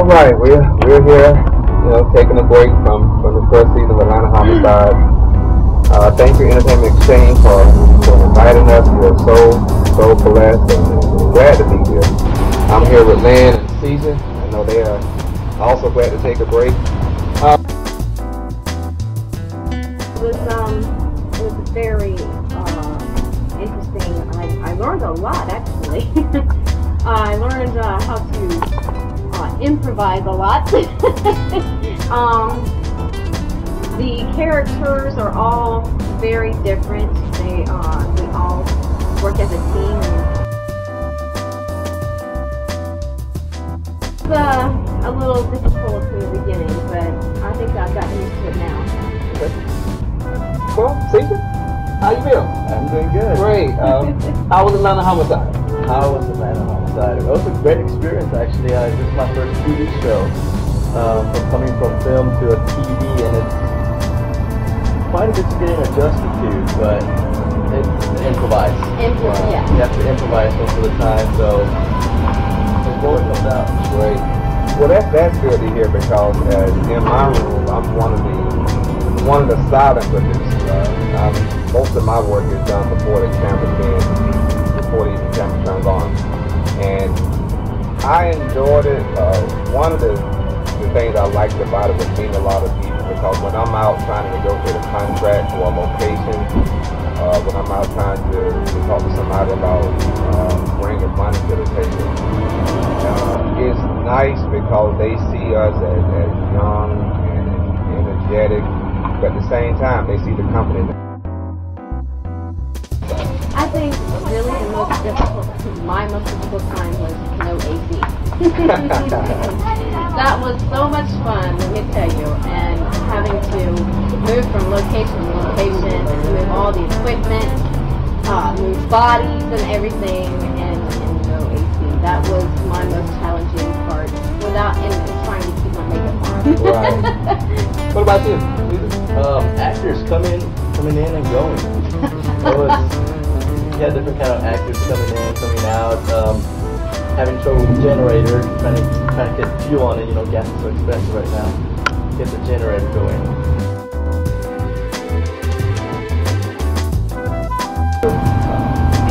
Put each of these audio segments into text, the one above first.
All right, we're here, taking a break from the first season of Atlanta Homicide. Thank you, Entertainment Exchange, for inviting us. We're so blessed and glad to be here. I'm here with Lynn and Caesar. I know they are also glad to take a break. It was very interesting. I learned a lot, actually. I learned how to improvise a lot. The characters are all very different. We all work as a team. It's a little difficult in the beginning, but I think I've gotten used to it now. Well, Caesar, how you feel? I'm doing good. Great. How was Atlanta Homicide? How was Atlanta Homicide? It was a great experience, actually. This is my first TV show. From coming from film to a TV, and it's quite a bit to getting adjusted to, but it's improvised. Yeah. You have to improvise most of the time, so it's going no doubt. Great. Well, that's good to hear, because in my room, I'm one of the silent producers. Most of my work is done before the camera turns on, and I enjoyed it. One of the things I liked about it was meeting a lot of people, because when I'm out trying to negotiate a contract for a location, when I'm out trying to talk to somebody about bringing money to the table, it's nice because they see us as young and energetic, but at the same time they see the company. I think really my most difficult time was no AC. That was so much fun, let me tell you, and having to move from location to location, and move all the equipment, move bodies and everything, and no AC. That was my most challenging part, and trying to keep my makeup on. Right. What about you? Actors coming in and going. You had different kind of actors coming in, coming out, having trouble with the generator, trying to get fuel on it. Gas is so expensive right now. Get the generator going.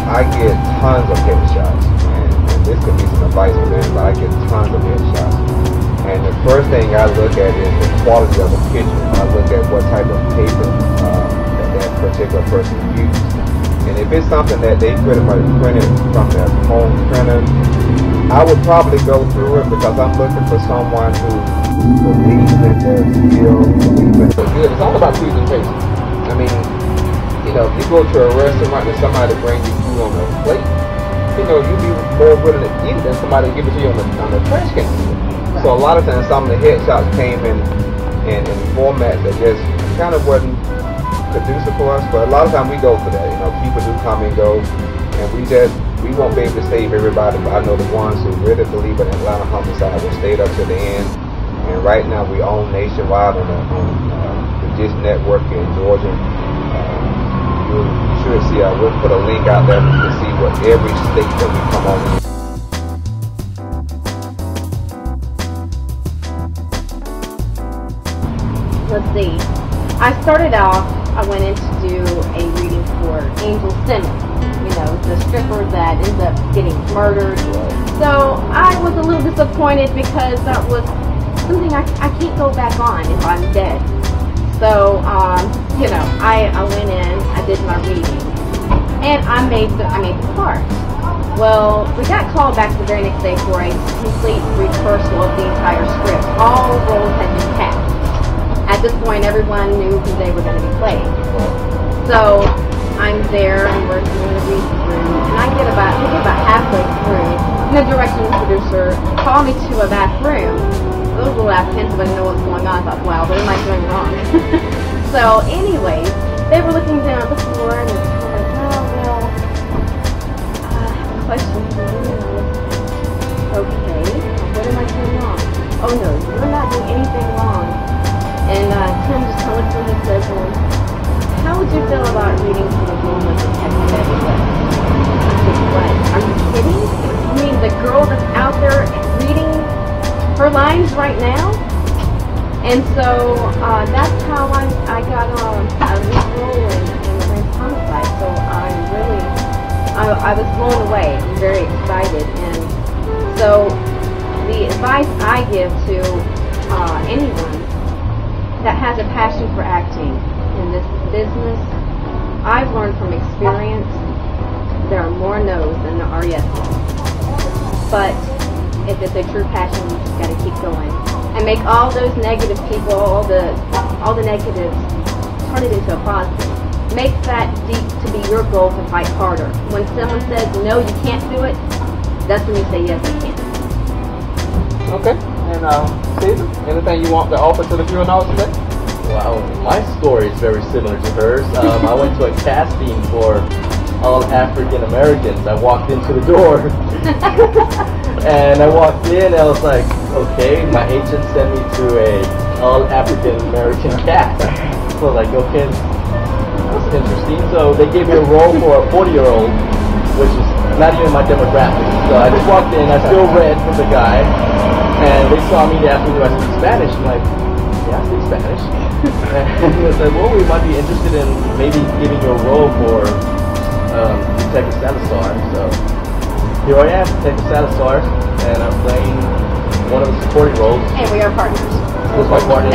I get tons of headshots, and this could be some advice for them, but I get tons of headshots. And the first thing I look at is the quality of the picture. I look at what type of paper that particular person used. And if it's something that they pretty much printed from their home printer, I would probably go through it, because I'm looking for someone who believes in their skill, believes in good. It's all about presentation. I mean, if you go to a restaurant and somebody brings you food on a plate, you'd be more willing to eat it than somebody give it to you on the trash can. So a lot of times some of the headshots came in formats that just kind of wasn't conducive for us, but a lot of times we go for that. People do come and go, and we won't be able to save everybody, but I know the ones who really believe in Atlanta Homicide will stay up to the end. And right now we own nationwide on the Dish Network in Georgia. You should see, I will put a link out there to see what every state that we come on. Let's see. I started off, I went in to do a reading for Angel Simmons, the stripper that ends up getting murdered. So I was a little disappointed, because that was something I can't go back on if I'm dead. So, I went in, I did my reading, and I made the part. Well, we got called back the very next day for a complete rehearsal of the entire script. All roles had been cast. At this point, everyone knew who they were going to be playing. So I'm there, and we're doing the read through, and I get about halfway through, and the director and producer called me to a back room. I was a little apprehensive, I didn't know what was going on. I thought, wow, what am I doing wrong? So anyways, they were looking down at the floor, and they were like, well, I have a question for you. Okay, what am I doing wrong? Oh no, you're not doing anything wrong. And Tim just kind of looks at me and says, how would you feel about reading from a woman with a text everywhere? I said, what? Are you kidding? You mean the girl that's out there reading her lines And so that's how I got a lead role in homicide. So I was blown away and very excited. And so the advice I give to anyone that has a passion for acting in this business, I've learned from experience, there are more no's than there are yeses. But if it's a true passion, you just got to keep going and make all those negative people, all the negatives, turn it into a positive. Make that deep to be your goal to fight harder. When someone says no, you can't do it, that's when you say yes, I can. Okay. And Caesar, anything you want to offer to the viewing audience today? Wow, my story is very similar to hers. I went to a casting for all African Americans. I walked into the door and I walked in and I was like, okay, my agent sent me to a all African American cast. So like, okay, that's interesting. So they gave me a role for a 40-year-old, which is not even my demographic. So I just walked in, I still read from the guy, and they saw me, they asked me, do I speak Spanish? I'm like, yeah, I speak Spanish. And they said, well, we might be interested in maybe giving you a role for Detective Salazar. So here I am, Detective Salazar, and I'm playing one of the supporting roles. And we are partners. With my partner.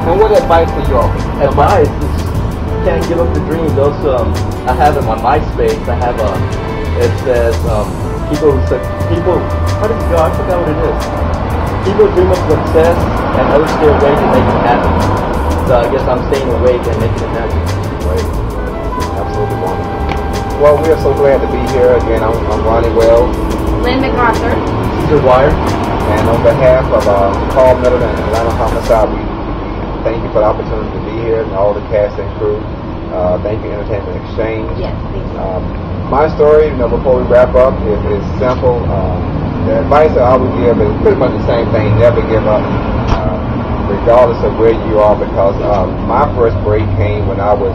And what advice would you offer? Advice is you can't give up the dream. Those I have it on MySpace. I have it says people. How does it go? I forgot what it is. People dream of success and others stay awake and make it happen. So I guess I'm staying awake and making it happen. Right. Absolutely wonderful. Well, we are so glad to be here again. I'm Ronnie Wells. Lynn MacArthur. Caesar Wire. And on behalf of Carl Miller and Atlanta Homicide, we thank you for the opportunity to be here and all the cast and crew. Thank you, Entertainment Exchange. Yes, thank you. My story, before we wrap up, is simple. The advice that I would give is pretty much the same thing. Never give up, regardless of where you are, because my first break came when I was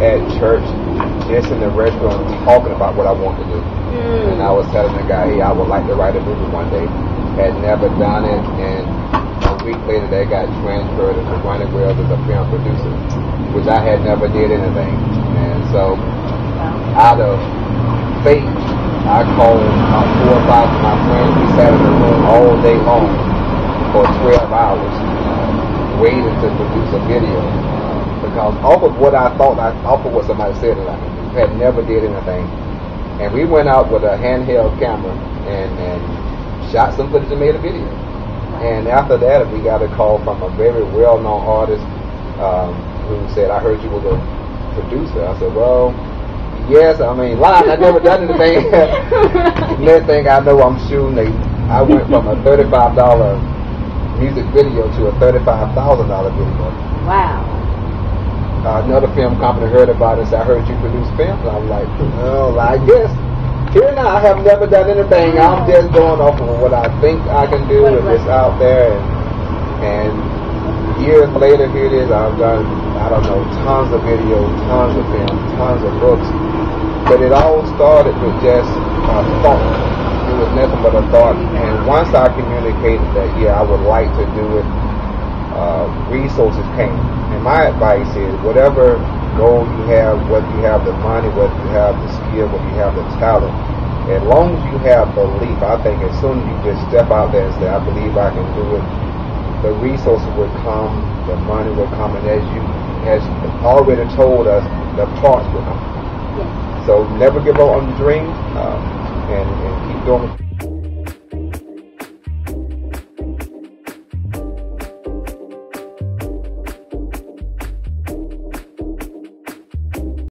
at church, just in the restaurant, talking about what I wanted to do. And I was telling the guy, hey, I would like to write a movie one day. Had never done it, and a week later they got transferred to Ronnie Wells as a film producer, which I had never did anything. And so, out of faith, I called 4 or 5 of my friends. We sat in the room all day long for 12 hours, waiting to produce a video. Because off of what I thought, off of what somebody said that I could do, had never did anything. And we went out with a handheld camera and shot some footage and made a video. And after that, we got a call from a very well-known artist who said, I heard you were the producer. I said, well, yes, I mean, live, I've never done anything. Next thing I know, I'm shooting I went from a $35 music video to a $35,000 video. Wow. Another film company heard about it and said, I heard you produce films. And I'm like, well, I guess. Here now, I have never done anything. I'm just going off of what I think I can do and it's out there. And years later, here it is. I've done, I don't know, tons of videos, tons of films, tons of books. But it all started with just a thought. It was nothing but a thought. And once I communicated that, yeah, I would like to do it, resources came. And my advice is, whatever goal you have, whether you have the money, whether you have the skill, whether you have the talent, as long as you have belief, I think as soon as you just step out there and say, I believe I can do it, the resources will come, the money will come, and as you already told us, the parts will come. Yes. So never give up on the dream, and keep doing it.